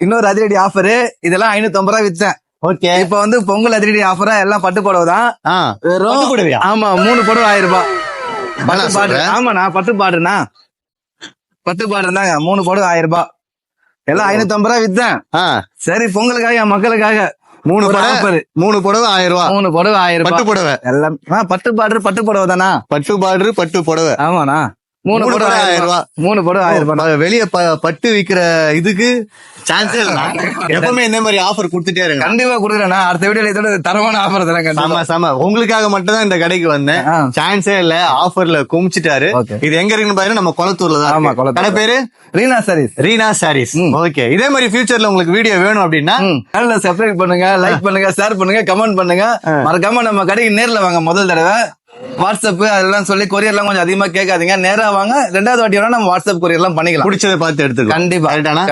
இன்னொரு அதிரடி ஆஃபர். இதெல்லாம் 550 ரூபாய் வித்தேன். ஓகே. இப்ப வந்து பொங்கல் அதிரடி ஆஃபரா எல்லாம் பட்டு புடவை தான். பட்டு புடவையா? ஆமா, 3 புடவை 1000 ரூபாய். பட்டு பாடு. ஆமாண்ணா, பட்டு பாடுண்ணா, பட்டு பாடுறாங்க. 3 புடவை 1000 ரூபாய். எல்லாம் 550 ரூபாய் வித்தேன். சரி, பொங்கலுக்காக என் மக்களுக்காக 3 புடவை 1000 ரூபாய். 3 புடவை 1000 ரூபாய். பட்டு புடவை எல்லாம் பட்டு பார்டர், பட்டு புடவை தானா? பட்டு பார்டர், பட்டு புடவை. ஆமாண்ணா, 3 புடவை 1000 ரூபாய். 3 புடவை 1000 ரூபாய். வெளிய பட்டு விக்கிற இதுக்கு சான்ஸே இல்ல. எப்பவுமே இந்த மாதிரி ஆஃபர் கொடுத்துட்டே இருங்க. கண்டிப்பா கொடுக்குறேன்னா அடுத்த வீடியோல இதோட தரமான ஆஃபர் தரேன். சம உங்களுக்காக மட்டும் தான் இந்த கடைக்கு வந்தேன். சான்ஸே இல்ல, ஆஃபர்ல குமிச்சிட்டாரு. இது எங்க இருக்குன்னு பாருங்க, நம்ம குளத்தூர்ல தான். ஆமா, கடை பேரு ரீனா சாரீஸ். ரீனா சாரீஸ். ஓகே. இதே மாதிரி ஃபியூச்சர்ல உங்களுக்கு வீடியோ வேணும் அப்படின்னா சேனலை சப்ஸ்கிரைப் பண்ணுங்க, லைக் பண்ணுங்க, ஷேர் பண்ணுங்க, கமெண்ட் பண்ணுங்க. மறக்காம நம்ம கடைக்கு நேர்ல வாங்க. முதல் தடவை வாட்ஸ்அப் அதெல்லாம் சொல்லி கொரியர் எல்லாம் கொஞ்சம் அதிகமா கேட்காதீங்க. நேரா வாங்க. 2வது வாட்டி வேணா நம்ம வாட்ஸ்அப் கொரியர் எல்லாம் பண்ணிக்கலாம். பிடிச்சதை பார்த்து எடுத்துக்கலாம். கண்டிப்பா.